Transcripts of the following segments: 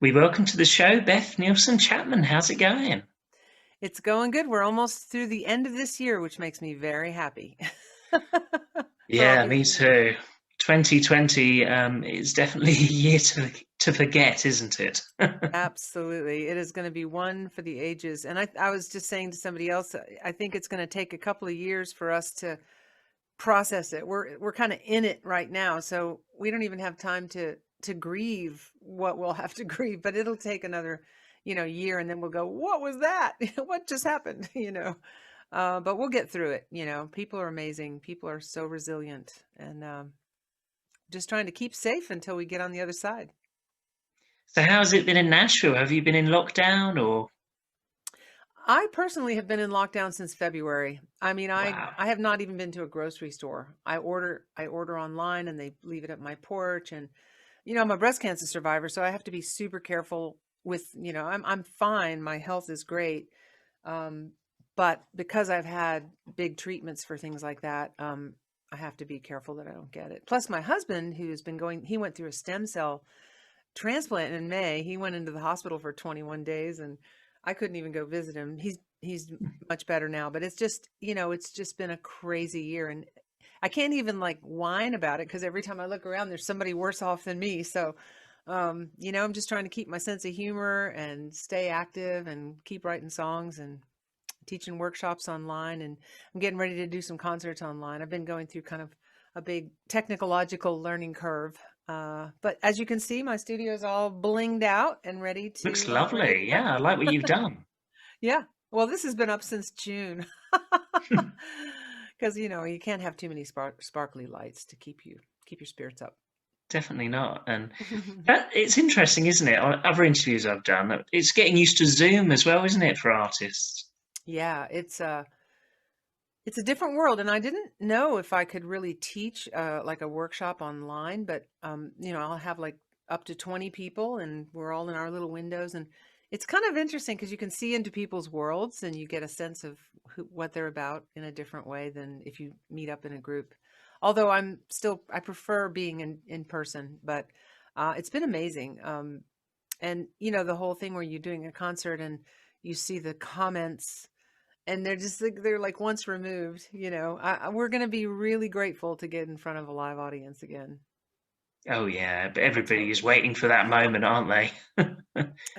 We welcome to the show Beth Neilsen Chapman. How's it going? It's going good. We're almost through the end of this year, which makes me very happy for all Yeah, these me years. too. 2020 is definitely a year to forget, isn't it? Absolutely. It is going to be one for the ages. And I was just saying to somebody else, I think it's going to take a couple of years for us to process it. We're kind of in it right now, so we don't even have time to grieve what we'll have to grieve, but it'll take another, year, and then we'll go, what was that? What just happened? But we'll get through it. People are amazing. People are so resilient, and just trying to keep safe until we get on the other side. So how's it been in Nashville? Have you been in lockdown or I personally have been in lockdown since February. I mean, I wow. I have not even been to a grocery store. I order online and they leave it at my porch, and I'm a breast cancer survivor, so I have to be super careful with, I'm fine. My health is great. Um but because I've had big treatments for things like that, I have to be careful that I don't get it. Plus my husband, he went through a stem cell transplant in May. He went into the hospital for 21 days and I couldn't even go visit him. He's much better now, but it's just been a crazy year, and I can't even like whine about it because every time I look around there's somebody worse off than me. So I'm just trying to keep my sense of humor and stay active and keep writing songs and teaching workshops online, and I'm getting ready to do some concerts online. I've been going through kind of a big technological learning curve. But as you can see, my studio is all blinged out and Looks ready to lovely. go. Yeah, I like what you've done. Yeah. Well, this has been up since June. Because you can't have too many sparkly lights to keep your spirits up. Definitely not. And it's interesting, isn't it? On other interviews I've done, it's getting used to Zoom as well, isn't it, for artists? Yeah, it's a different world, and I didn't know if I could really teach like a workshop online, but I'll have like up to 20 people and we're all in our little windows, and it's kind of interesting because you can see into people's worlds and you get a sense of what they're about in a different way than if you meet up in a group. Although I prefer being in person, but it's been amazing. And the whole thing where you're doing a concert and you see the comments and they're like once removed. We're going to be really grateful to get in front of a live audience again. Oh yeah, but everybody is Totally. waiting for that moment, aren't they?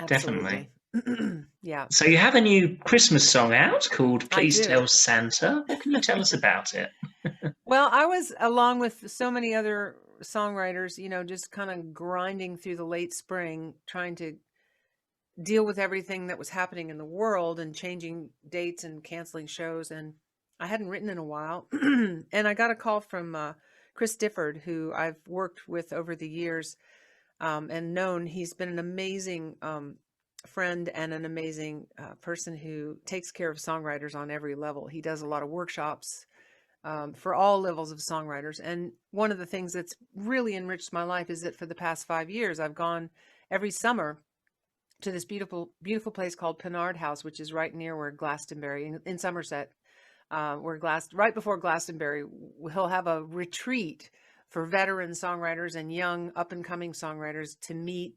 Definitely. Absolutely. Yeah, So you have a new Christmas song out called I Please do. Tell Santa. What can you tell us about it? Well, I was, along with so many other songwriters, just kind of grinding through the late spring, trying to deal with everything that was happening in the world and changing dates and canceling shows. And I hadn't written in a while. And I got a call from Chris Difford, who I've worked with over the years, and known. He's been an amazing friend and an amazing person who takes care of songwriters on every level. He does a lot of workshops for all levels of songwriters. And one of the things that's really enriched my life is that for the past 5 years, I've gone every summer to this beautiful, beautiful place called Pinard House, which is right near where Glastonbury in Somerset, right before Glastonbury, he'll have a retreat for veteran songwriters and young up and coming songwriters to meet.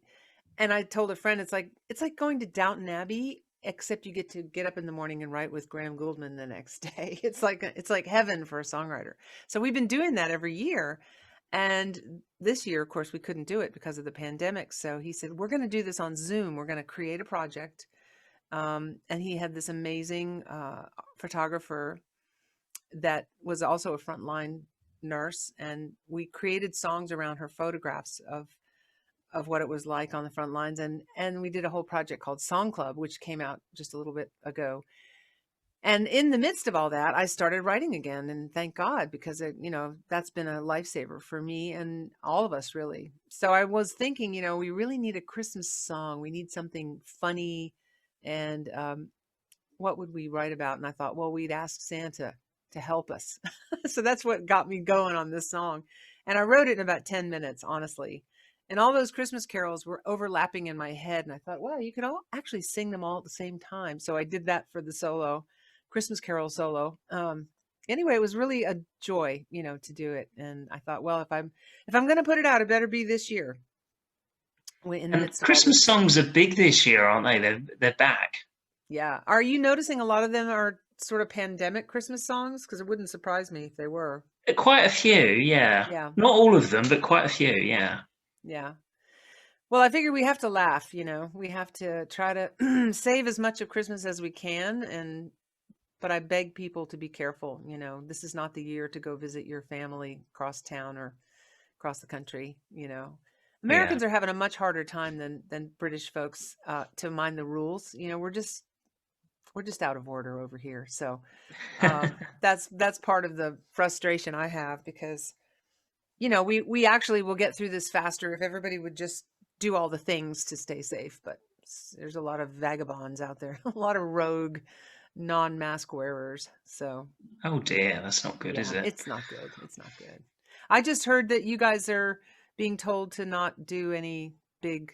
And I told a friend, it's like going to Downton Abbey, except you get to get up in the morning and write with Graham Gouldman the next day. It's like heaven for a songwriter. So we've been doing that every year. And this year, of course, we couldn't do it because of the pandemic. So he said, we're going to do this on Zoom. We're going to create a project. And he had this amazing photographer that was also a frontline nurse. And we created songs around her photographs of what it was like on the front lines. And we did a whole project called Song Club, which came out just a little bit ago. And in the midst of all that, I started writing again, and thank God, because that's been a lifesaver for me and all of us, really. So I was thinking, we really need a Christmas song. We need something funny, and what would we write about? And I thought, well, we'd ask Santa to help us. So that's what got me going on this song. And I wrote it in about 10 minutes, honestly. And all those Christmas carols were overlapping in my head. And I thought, well, you could all actually sing them all at the same time. So I did that for the solo, Christmas Carol solo. Anyway, it was really a joy, to do it. And I thought, well, if I'm going to put it out, it better be this year. in the And midst of all Christmas this. songs are big this year, aren't they? They're back. Yeah. Are you noticing a lot of them are sort of pandemic Christmas songs? Because it wouldn't surprise me if they were. Quite a few, yeah. Yeah. Not all of them, but quite a few, yeah. Yeah. Well, I figure we have to laugh, we have to try to save as much of Christmas as we can. But I beg people to be careful. This is not the year to go visit your family across town or across the country. Yeah. Americans are having a much harder time than British folks to mind the rules. We're just out of order over here. So that's part of the frustration I have because we actually will get through this faster if everybody would just do all the things to stay safe. But there's a lot of vagabonds out there, a lot of rogue non-mask wearers. So Oh dear, that's not good, is yeah, it? it's not good. It's not good. I just heard that you guys are being told to not do any big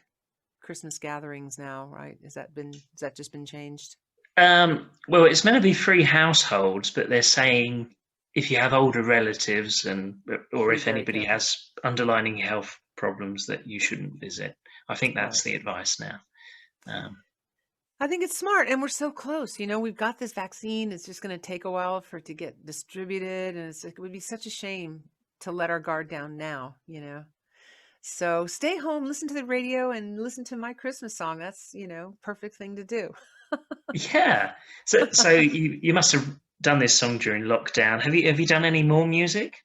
Christmas gatherings now, right? Has that just been changed? Well, it's meant to be free households, but they're saying if you have older relatives or Be if very anybody careful. has underlying health problems that you shouldn't visit. I think Right. that's the advice now. Um, I think it's smart, and we're so close. We've got this vaccine. It's just going to take a while for it to get distributed, and it would be such a shame to let our guard down now. So stay home, listen to the radio, and listen to my Christmas song. That's, perfect thing to do. yeah. So you must have done this song during lockdown. Have you done any more music?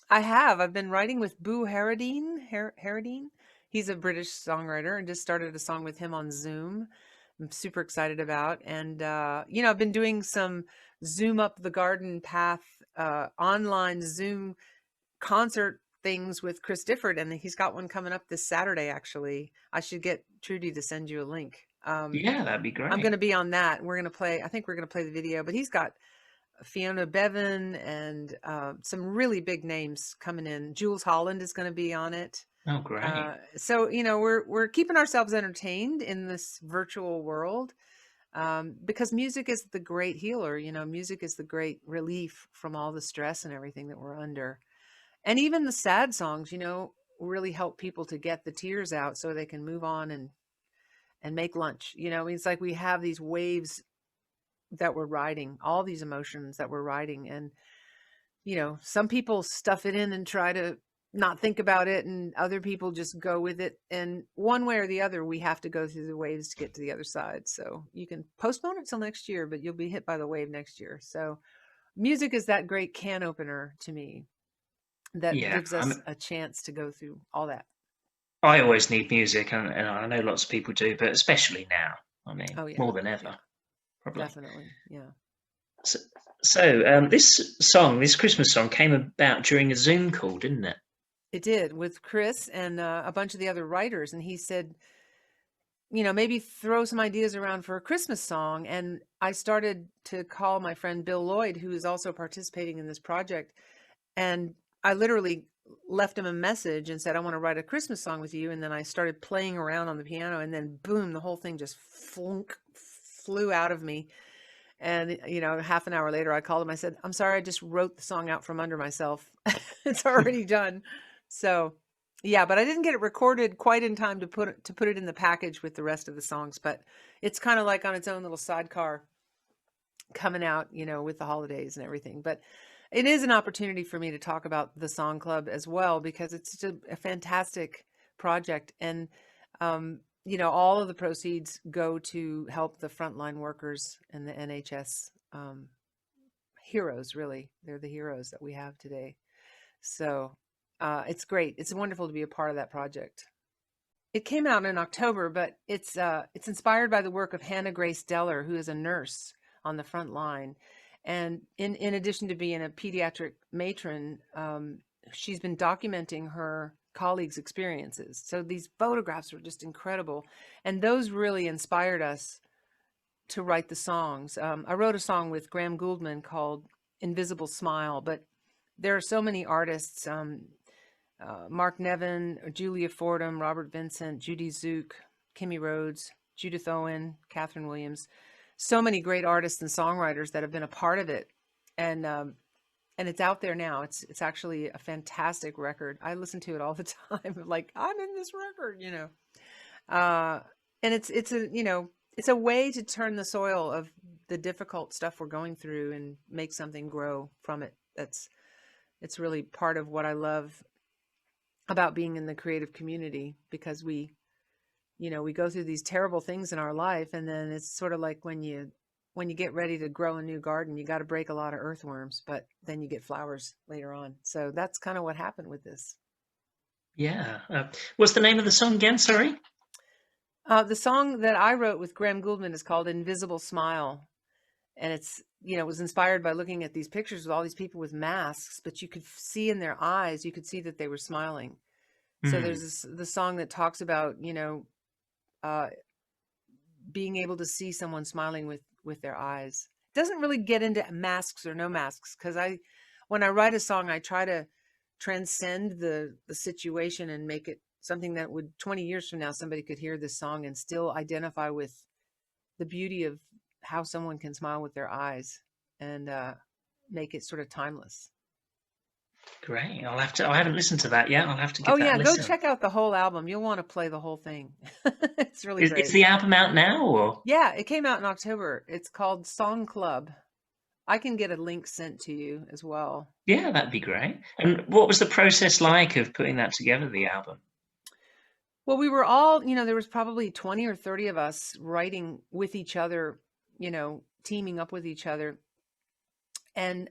I have. I've been writing with Boo Harradine. Harradine. He's a British songwriter and just started a song with him on Zoom. I'm super excited about. And, I've been doing some Zoom up the garden path, online Zoom concert things with Chris Difford. And he's got one coming up this Saturday, actually. I should get Trudy to send you a link. Yeah, that'd be I'm going great. to be on that. I think we're going to play the video, but he's got Fiona Bevan and some really big names coming in. Jules Holland is going to be on it. Oh, great. So we're keeping ourselves entertained in this virtual world because music is the great healer. Music is the great relief from all the stress and everything that we're under. And even the sad songs, really help people to get the tears out so they can move on and make lunch. It's like we have these waves that we're riding, all these emotions that we're riding. And, some people stuff it in and try to not think about it, and other people just go with it. And one way or the other, we have to go through the waves to get to the other side. So you can postpone it till next year, but you'll be hit by the wave next year. So music is that great can opener to me that Yeah, gives us a chance to go through all that. I always need music, and I know lots of people do, but especially now. I mean, Oh yeah. more than Yeah, ever, probably. definitely. Yeah. So, so this Christmas song came about during a Zoom call, didn't it? It did, with Chris and a bunch of the other writers. And he said, maybe throw some ideas around for a Christmas song. And I started to call my friend Bill Lloyd, who is also participating in this project. And I literally left him a message and said, I want to write a Christmas song with you. And then I started playing around on the piano, and then boom, the whole thing just flew out of me. And, half an hour later, I called him. I said, I'm sorry, I just wrote the song out from under myself. It's already done. So yeah, but I didn't get it recorded quite in time to put it in the package with the rest of the songs. But it's kind of like on its own little sidecar coming out, with the holidays and everything. But it is an opportunity for me to talk about the Song Club as well, because it's just a fantastic project. And, all of the proceeds go to help the frontline workers and the NHS heroes, really. They're the heroes that we have today. So it's great. It's wonderful to be a part of that project. It came out in October, but it's inspired by the work of Hannah Grace Deller, who is a nurse on the front line. And in addition to being a pediatric matron, she's been documenting her colleagues' experiences. So these photographs were just incredible. And those really inspired us to write the songs. I wrote a song with Graham Gouldman called Invisible Smile, but there are so many artists, Mark Nevin, Julia Fordham, Robert Vincent, Judy Zook, Kimmy Rhodes, Judith Owen, Catherine Williams, so many great artists and songwriters that have been a part of it. And it's out there now. It's actually a fantastic record. I listen to it all the time. Like, I'm in this record. Uh, and it's a, it's a way to turn the soil of the difficult stuff we're going through and make something grow from it. It's really part of what I love about being in the creative community, because we go through these terrible things in our life, and then it's sort of like when you get ready to grow a new garden, you got to break a lot of earthworms, but then you get flowers later on. So that's kind of what happened with this. Yeah. What's the name of the song again? Sorry. The song that I wrote with Graham Gouldman is called Invisible Smile. And it was inspired by looking at these pictures with all these people with masks, but you could see in their eyes, you could see that they were smiling. So Mm, there's the song that talks about, uh, being able to see someone smiling with their eyes. It doesn't really get into masks or no masks, because when I write a song, I try to transcend the situation and make it something that would 20 years from now somebody could hear this song and still identify with the beauty of how someone can smile with their eyes, and make it sort of timeless. great. I haven't listened to that yet. I'll have to Oh give that a yeah, go listen. check out the whole album. You'll want to play the whole thing. It's really Is great. the album out now or? Yeah, it came out in October. It's called Song Club. I can get a link sent to you as well. Yeah, that'd be great. And what was the process like of putting that together, the album? Well, we were all, there was probably 20 or 30 of us writing with each other, teaming up with each other. And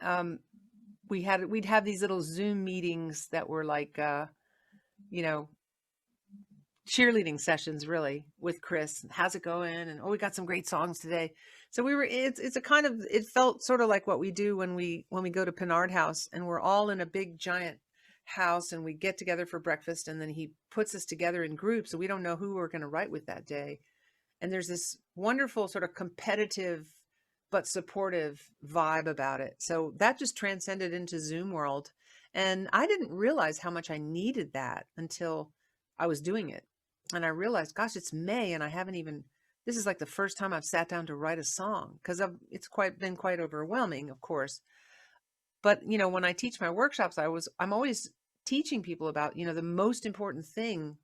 we'd have these little Zoom meetings that were like, you know, cheerleading sessions, really, with Chris. How's it going? And, oh, we got some great songs today. So it's a kind of, it felt sort of like what we do when we go to Pinard House, and we're all in a big giant house, and we get together for breakfast, and then he puts us together in groups, so we don't know who we're going to write with that day. And there's this wonderful sort of competitive but supportive vibe about it. So that just transcended into Zoom world. And I didn't realize how much I needed that until I was doing it. And I realized, gosh, it's May and I haven't even, this is like the first time I've sat down to write a song, because it's been quite overwhelming, of course. But, when I teach my workshops, I'm always teaching people about, the most important thing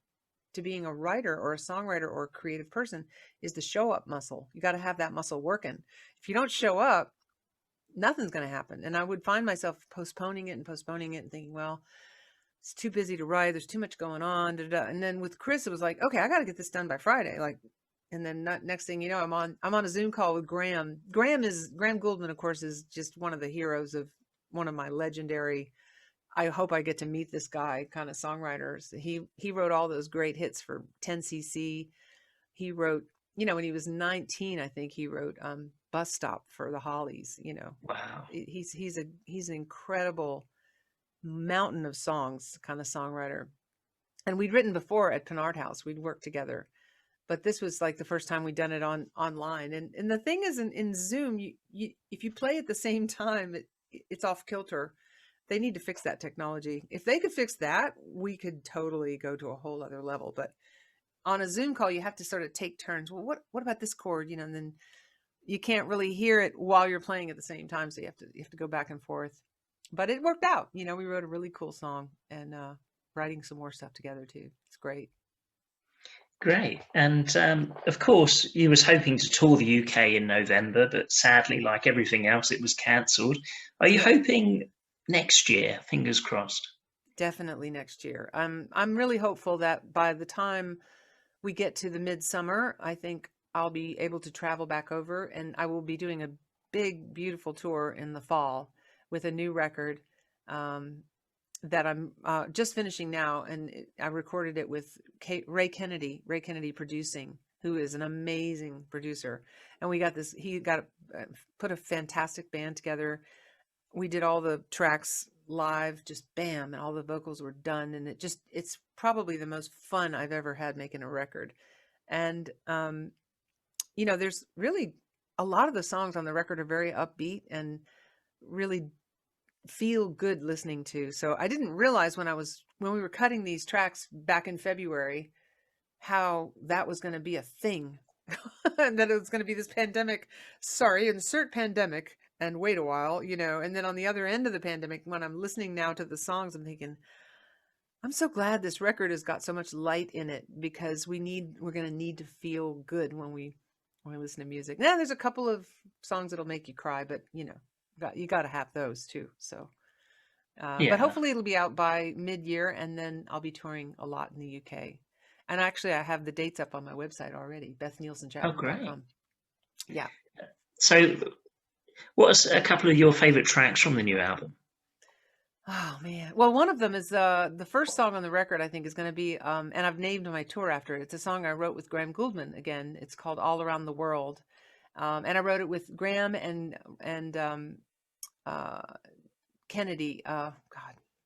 to being a writer or a songwriter or a creative person is the show up muscle. You got to have that muscle working. If you don't show up, nothing's going to happen. And I would find myself postponing it and thinking, well, it's too busy to write. There's too much going on. Da, da. And then with Chris, it was like, okay, I got to get this done by Friday. And then next thing you know, I'm on a Zoom call with Graham. Graham Gouldman, of course, is just one of the heroes of one of my legendary, I hope I get to meet this guy kind of songwriters. He wrote all those great hits for 10cc. He wrote, when he was 19, I think he wrote Bus Stop for the Hollies. Wow. He's an incredible mountain of songs kind of songwriter. And we'd written before at Pinard House. We'd worked together. But this was like the first time we'd done it online. And the thing is, in Zoom, you if you play at the same time, it's off kilter. They need to fix that technology. If they could fix that, we could totally go to a whole other level. But on a Zoom call, you have to sort of take turns. Well, what about this chord? And then you can't really hear it while you're playing at the same time. So you have to go back and forth. But it worked out. We wrote a really cool song, and writing some more stuff together too. It's great. Great. And of course, you was hoping to tour the UK in November, but sadly, like everything else, it was cancelled. Are you Yeah. hoping next year? Fingers crossed. Definitely next year. I'm really hopeful that by the time we get to the midsummer, I think I'll be able to travel back over, and I will be doing a big, beautiful tour in the fall with a new record that I'm just finishing now, and I recorded it with Ray Kennedy producing, who is an amazing producer. And he got put a fantastic band together. We did all the tracks live, just bam, and all the vocals were done, and it's probably the most fun I've ever had making a record. And there's really a lot of the songs on the record are very upbeat and really feel good listening to. So I didn't realize when we were cutting these tracks back in February how that was going to be a thing. And that it was going to be this pandemic. Sorry, insert pandemic and wait a while, and then on the other end of the pandemic, when I'm listening now to the songs, I'm thinking, I'm so glad this record has got so much light in it, because we're going to need to feel good when we listen to music. Now, there's a couple of songs that'll make you cry, but you got to have those too. So, but Yeah. hopefully it'll be out by mid-year, and then I'll be touring a lot in the UK. And actually, I have the dates up on my website already, Oh, great. BethNeilsenChapman.com. Yeah. So, what's a couple of your favorite tracks from the new album? Oh man. Well, one of them is the first song on the record, I think, is going to be and I've named my tour after it. It's a song I wrote with Graham Gouldman again. It's called All Around the World. And I wrote it with Graham and uh Kennedy. God,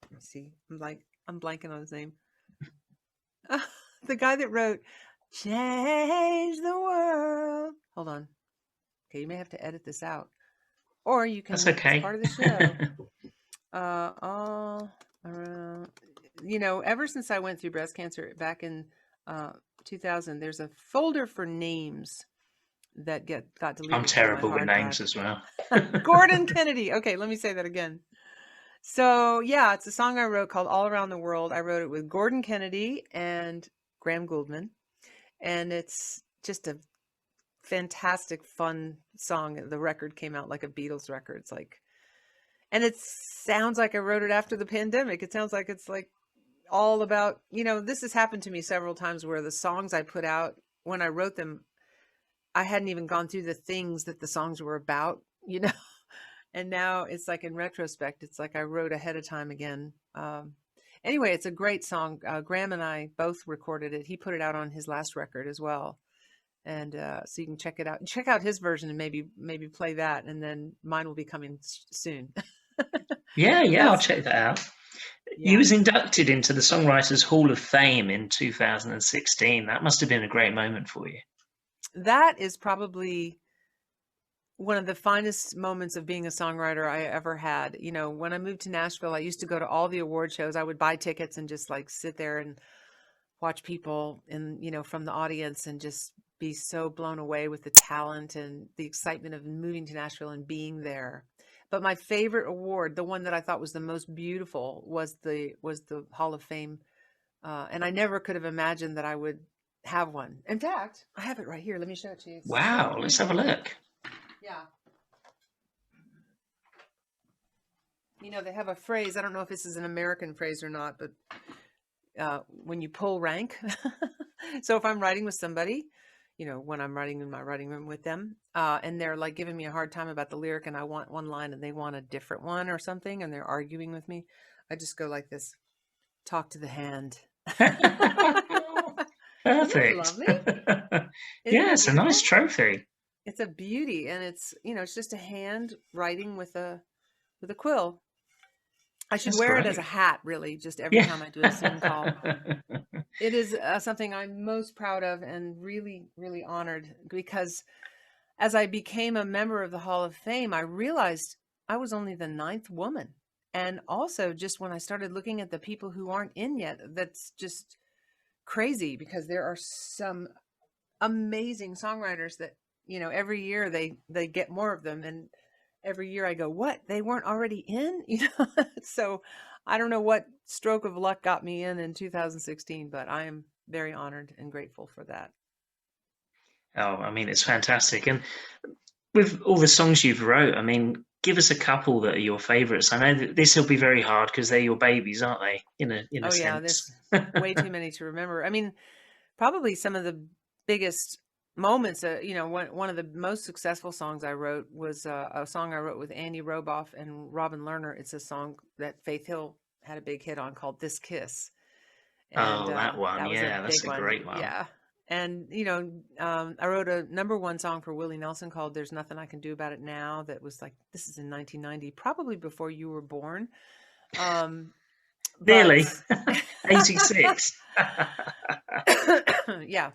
let me see. I'm blanking on his name. The guy that wrote Change the World. Hold on. Okay, you may have to edit this out. Or you That's can, it's okay. part of the show. All around, ever since I went through breast cancer back in 2000, there's a folder for names that got I'm deleted from my terrible with hard drive. names as well. Gordon Kennedy. Okay, let me say that again. So yeah, it's a song I wrote called All Around the World. I wrote it with Gordon Kennedy and Graham Gouldman, and it's just a fantastic, fun song. The record came out like a Beatles record. It's like, and it sounds like I wrote it after the pandemic. It sounds like it's like all about, this has happened to me several times where the songs I put out, when I wrote them, I hadn't even gone through the things that the songs were about, and now it's like in retrospect, it's like I wrote ahead of time again. Anyway, it's a great song. Graham and I both recorded it. He put it out on his last record as well. And so you can check it out. Check out his version and maybe play that, and then mine will be coming soon. Yeah, I'll check that out. You Yeah. was inducted into the Songwriters Hall of Fame in 2016. That must have been a great moment for you. That is probably one of the finest moments of being a songwriter I ever had. When I moved to Nashville, I used to go to all the award shows. I would buy tickets and just like sit there and watch people from the audience, and just be so blown away with the talent and the excitement of moving to Nashville and being there. But my favorite award, the one that I thought was the most beautiful, was the Hall of Fame. And I never could have imagined that I would have one. In fact, I have it right here. Let me show it to you. It's so Wow, let's have a beautiful. look. Yeah. They have a phrase. I don't know if this is an American phrase or not, but when you pull rank. So if I'm writing with somebody, when I'm writing in my writing room with them, and they're like giving me a hard time about the lyric, and I want one line and they want a different one or something, and they're arguing with me, I just go like this: talk to the hand. Isn't it Perfect. lovely? Isn't Yeah, it it's a nice beautiful? trophy. It's a beauty, and it's just a hand writing with a quill. I should That's wear it as a great. hat, really, just every Yeah. time I do a Zoom call. It is something I'm most proud of, and really, really honored, because as I became a member of the Hall of Fame, I realized I was only the 9th woman. And also, just when I started looking at the people who aren't in yet, that's just crazy, because there are some amazing songwriters that, every year they get more of them. And every year I go, what? They weren't already in? So I don't know what stroke of luck got me in 2016, but I am very honored and grateful for that. Oh, I mean, it's fantastic. And with all the songs you've wrote, I mean, give us a couple that are your favorites. I know that this will be very hard because they're your babies, aren't they? In a Oh yeah, sense. there's way too many to remember. I mean, probably some of the biggest moments, one of the most successful songs I wrote was a song I wrote with Andy Roboff and Robin Lerner. It's a song that Faith Hill had a big hit on called This Kiss. And Oh, that one. that was a Yeah, that's big a one. great one. Yeah. And, I wrote a #1 song for Willie Nelson called There's Nothing I Can Do About It Now. That was like, this is in 1990, probably before you were born. But Nearly. 86. yeah.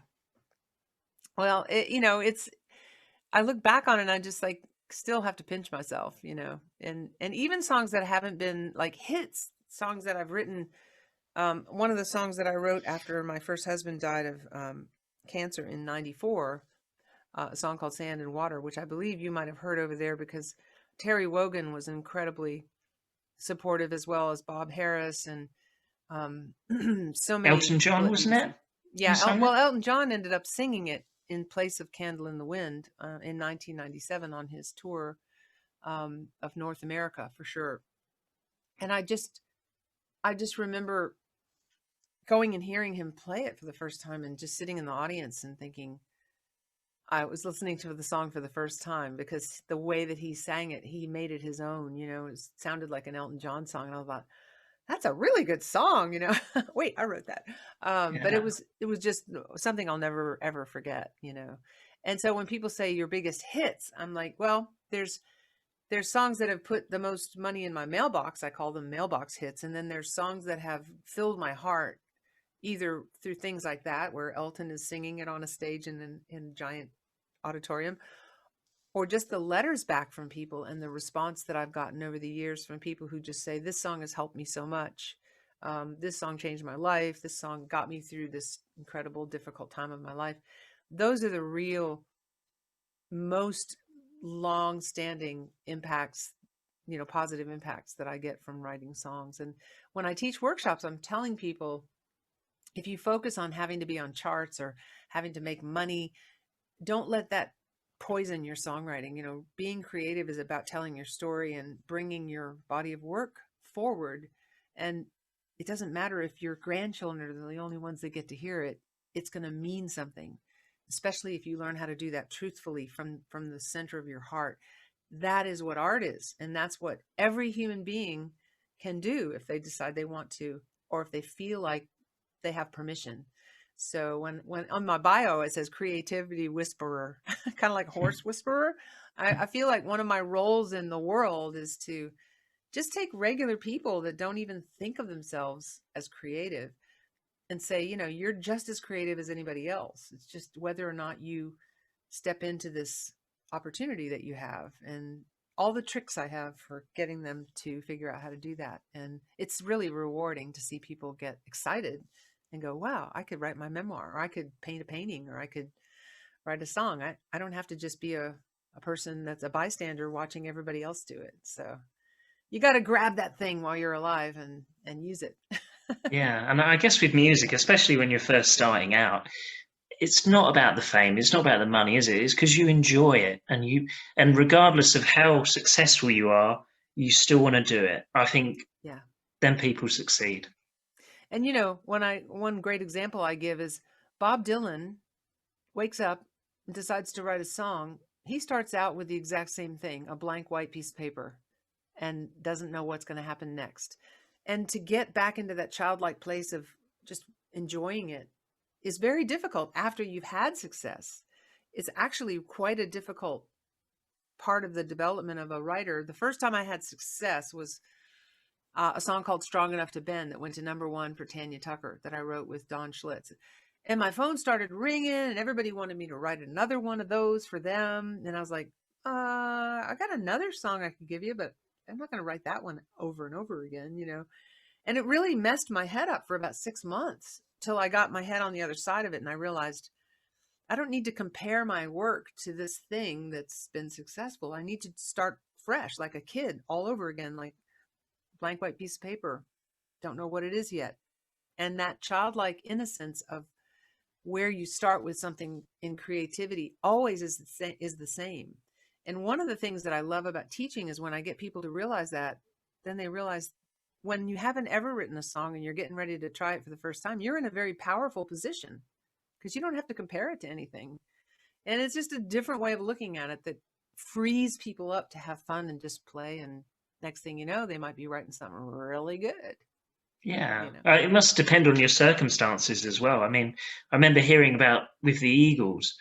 Well, I look back on it and I just like still have to pinch myself, and even songs that haven't been like hits, songs that I've written. One of the songs that I wrote after my first husband died of cancer in '94, a song called Sand and Water, which I believe you might have heard over there, because Terry Wogan was incredibly supportive, as well as Bob Harris. And Um, so many Elton John, wasn't it? beautiful. Who Yeah. sang it? Well, Elton John ended up singing it in place of Candle in the Wind in 1997 on his tour of North America for sure. And I just remember going and hearing him play it for the first time and just sitting in the audience and thinking, I was listening to the song for the first time because the way that he sang it, he made it his own. It sounded like an Elton John song. And I thought, that's a really good song. Wait, I wrote that. But Yeah. it was just something I'll never ever forget. And so when people say your biggest hits, I'm like, well, there's songs that have put the most money in my mailbox. I call them mailbox hits. And then there's songs that have filled my heart, either through things like that, where Elton is singing it on a stage in a giant auditorium, or just the letters back from people and the response that I've gotten over the years from people who just say, this song has helped me so much. This song changed my life. This song got me through this incredible, difficult time of my life. Those are the real, most long-standing impacts, positive impacts that I get from writing songs. And when I teach workshops, I'm telling people, if you focus on having to be on charts or having to make money, don't let that poison your songwriting. Being creative is about telling your story and bringing your body of work forward. And it doesn't matter if your grandchildren are the only ones that get to hear it. It's going to mean something, especially if you learn how to do that truthfully from the center of your heart. That is what art is. And that's what every human being can do if they decide they want to, or if they feel like they have permission. So when on my bio it says creativity whisperer, kind of like horse whisperer, I feel like one of my roles in the world is to just take regular people that don't even think of themselves as creative and say, you're just as creative as anybody else. It's just whether or not you step into this opportunity that you have, and all the tricks I have for getting them to figure out how to do that. And it's really rewarding to see people get excited and go, wow, I could write my memoir, or I could paint a painting, or I could write a song. I don't have to just be a person that's a bystander watching everybody else do it. So you got to grab that thing while you're alive and use it. Yeah, and I guess with music, especially when you're first starting out, it's not about the fame, it's not about the money, is it? It's because you enjoy it, and regardless of how successful you are, you still want to do it. I think Yeah. then people succeed. And one great example I give is Bob Dylan wakes up and decides to write a song. He starts out with the exact same thing, a blank white piece of paper, and doesn't know what's going to happen next. And to get back into that childlike place of just enjoying it is very difficult after you've had success. It's actually quite a difficult part of the development of a writer. The first time I had success was a song called Strong Enough to Bend that went to #1 for Tanya Tucker that I wrote with Don Schlitz. And my phone started ringing and everybody wanted me to write another one of those for them. And I was like, I got another song I could give you, but I'm not going to write that one over and over again. And it really messed my head up for about 6 months till I got my head on the other side of it. And I realized I don't need to compare my work to this thing that's been successful. I need to start fresh, like a kid all over again, like blank white piece of paper. Don't know what it is yet. And that childlike innocence of where you start with something in creativity always is the same. And one of the things that I love about teaching is when I get people to realize that, then they realize when you haven't ever written a song and you're getting ready to try it for the first time, you're in a very powerful position because you don't have to compare it to anything. And it's just a different way of looking at it that frees people up to have fun and just play. And next thing you know, they might be writing something really good. Yeah, You know, it must depend on your circumstances as well. I mean, I remember hearing about with the Eagles,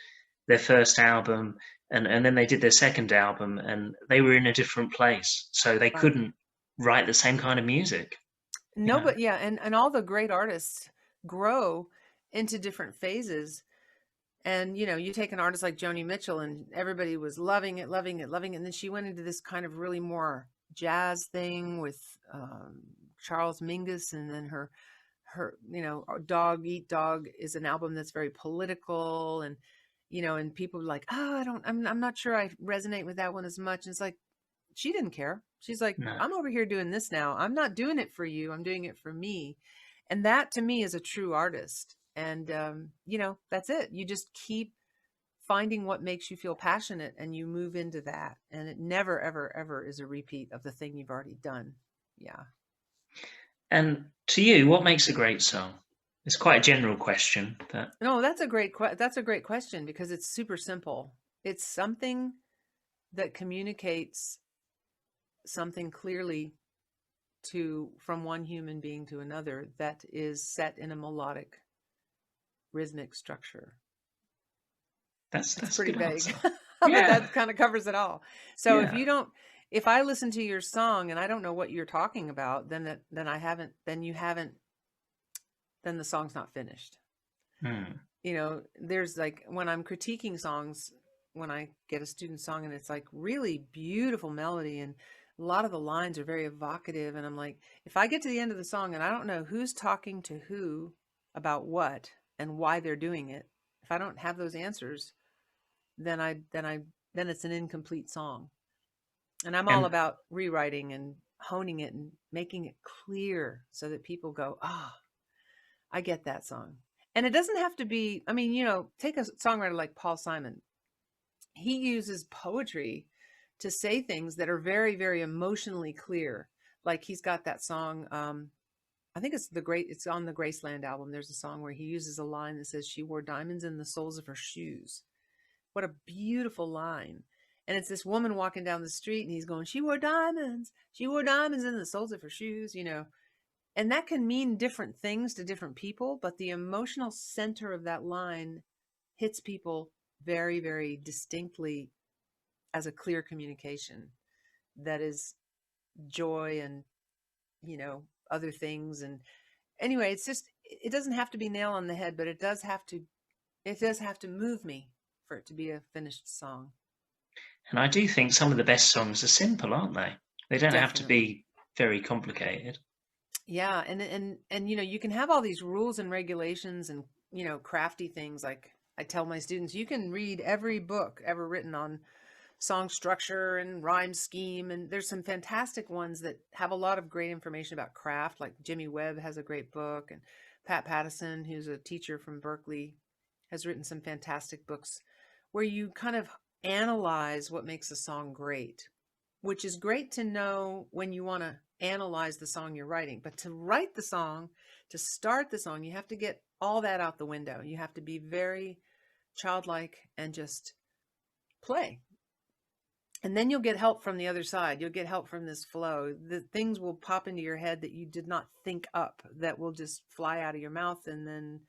their first album, and then they did their second album, and they were in a different place, so they right. couldn't write the same kind of music. You No, know? but yeah, and all the great artists grow into different phases. And you take an artist like Joni Mitchell, and everybody was loving it, loving it, loving it. And then she went into this kind of really more jazz thing with Charles Mingus, and then her Dog Eat Dog is an album that's very political, and people were like, oh, I'm not sure I resonate with that one as much. And it's like, she didn't care. She's like, No. I'm over here doing this now. I'm not doing it for you. I'm doing it for me. And that to me is a true artist. And, that's it. You just keep finding what makes you feel passionate and you move into that. And it never, ever, ever is a repeat of the thing you've already done. Yeah. And to you, what makes a great song? It's quite a general question, but No, that's a great question because it's super simple. It's something that communicates something clearly from one human being to another that is set in a melodic rhythmic structure. It's that's a pretty good vague, answer. but Yeah, that kind of covers it all. So yeah. if I listen to your song and I don't know what you're talking about, then then the song's not finished. Hmm. There's like when I'm critiquing songs, when I get a student song and it's like really beautiful melody and a lot of the lines are very evocative, and I'm like, if I get to the end of the song and I don't know who's talking to who about what and why they're doing it, if I don't have those answers, then it's an incomplete song. And I'm all And about rewriting and honing it and making it clear so that people go, I get that song. And it doesn't have to be, I mean, take a songwriter like Paul Simon. He uses poetry to say things that are very, very emotionally clear. Like he's got that song, I think it's on the Graceland album. There's a song where he uses a line that says, "She wore diamonds in the soles of her shoes." What a beautiful line. And it's this woman walking down the street and he's going, she wore diamonds in the soles of her shoes, And that can mean different things to different people, but the emotional center of that line hits people very, very distinctly as a clear communication that is joy and, other things. And anyway, it doesn't have to be nail on the head, but it does have to move me for it to be a finished song. I do think some of the best songs are simple, aren't they? They don't have to Definitely. be very complicated. Yeah, and you can have all these rules and regulations and crafty things. Like I tell my students, you can read every book ever written on song structure and rhyme scheme, and there's some fantastic ones that have a lot of great information about craft. Like Jimmy Webb has a great book, and Pat Pattison, who's a teacher from Berkeley, has written some fantastic books where you kind of analyze what makes a song great, which is great to know when you want to analyze the song you're writing. But to write the song, to start the song, you have to get all that out the window. You have to be very childlike and just play. And then you'll get help from the other side. You'll get help from this flow. The things will pop into your head that you did not think up, that will just fly out of your mouth, and then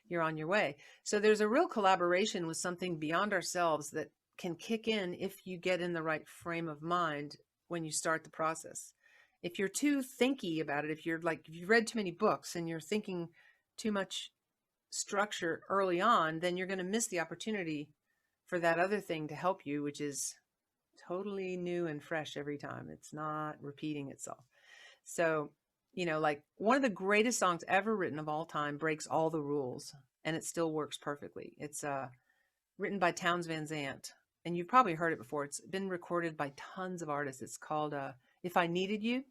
you're on your way. So there's a real collaboration with something beyond ourselves that can kick in if you get in the right frame of mind when you start the process. If you're too thinky about it, if you've read too many books and you're thinking too much structure early on, then you're going to miss the opportunity for that other thing to help you, which is totally new and fresh every time. It's not repeating itself. So, like one of the greatest songs ever written of all time breaks all the rules and it still works perfectly. It's written by Townes Van Zandt, and you've probably heard it before. It's been recorded by tons of artists. It's called If I Needed You.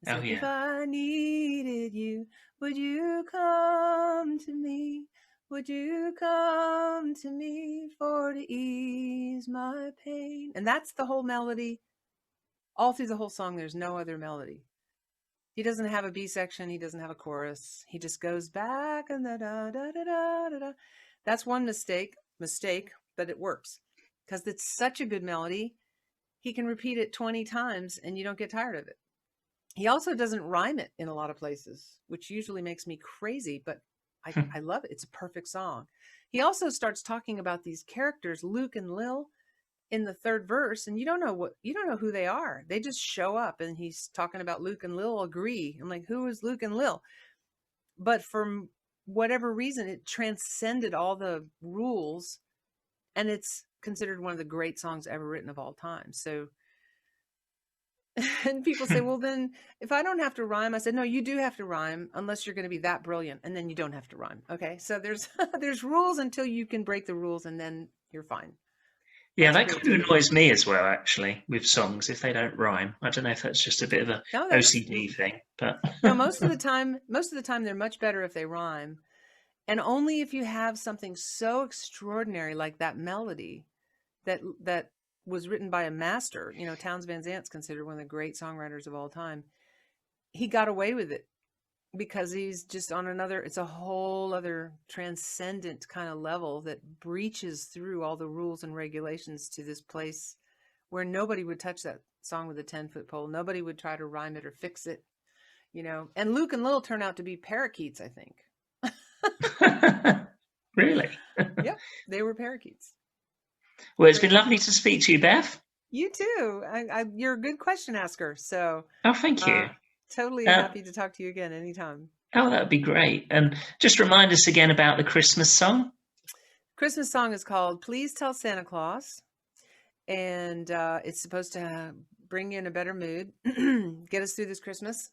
It's Oh like, if yeah. I needed you, would you come to me? Would you come to me for to ease my pain? And that's the whole melody. All through the whole song, there's no other melody. He doesn't have a B section. He doesn't have a chorus. He just goes back and da da da da da da. That's one mistake, but it works because it's such a good melody. He can repeat it 20 times and you don't get tired of it. He also doesn't rhyme it in a lot of places, which usually makes me crazy, but I love it. It's a perfect song. He also starts talking about these characters, Luke and Lil, in the third verse, and you don't know who they are. They just show up, and he's talking about Luke and Lil agree. I'm like, who is Luke and Lil? But for whatever reason, it transcended all the rules, and it's considered one of the great songs ever written of all time. So, and people say, well, then if I don't have to rhyme, I said, no, you do have to rhyme unless you're going to be that brilliant, and then you don't have to rhyme. Okay, so there's there's rules until you can break the rules, and then you're fine. Yeah, That's that kind of creativity. annoys me as well, actually, with songs if they don't rhyme. I don't know if that's just a bit of a No, OCD thing, but no, most of the time they're much better if they rhyme. And only if you have something so extraordinary like that melody that was written by a master. Townes Van Zant's considered one of the great songwriters of all time. He got away with it because he's just on another, it's a whole other transcendent kind of level that breaches through all the rules and regulations to this place where nobody would touch that song with a 10-foot pole. Nobody would try to rhyme it or fix it, And Luke and Lil turn out to be parakeets, I think. really. Yep, they were parakeets. Well, it's been Crazy. lovely to speak to you, Beth. You too. You're a good question asker. So, Oh, thank uh, you. totally Uh, happy to talk to you again anytime. oh, that would be great. And just remind us again about the Christmas song. Christmas song is called "Please Tell Santa Claus," and it's supposed to bring you in a better mood, get us through this Christmas,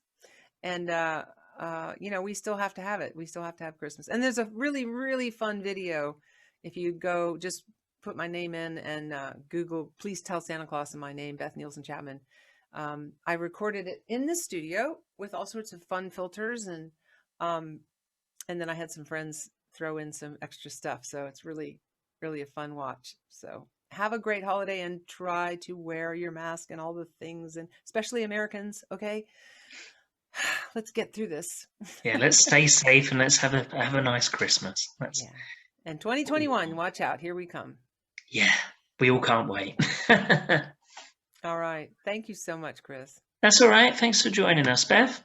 and we still have to have it. We still have to have Christmas. And there's a really, really fun video. If you go, just put my name in and Google "Please Tell Santa Claus" and my name, Beth Neilsen Chapman. I recorded it in the studio with all sorts of fun filters, and then I had some friends throw in some extra stuff. So it's really, really a fun watch. So have a great holiday and try to wear your mask and all the things, and especially Americans. Okay. Let's get through this. Yeah, let's stay safe and let's have a nice Christmas. Yeah. And 2021, watch out. Here we come. Yeah, we all can't wait. All right. Thank you so much, Chris. That's all right. Thanks for joining us, Beth.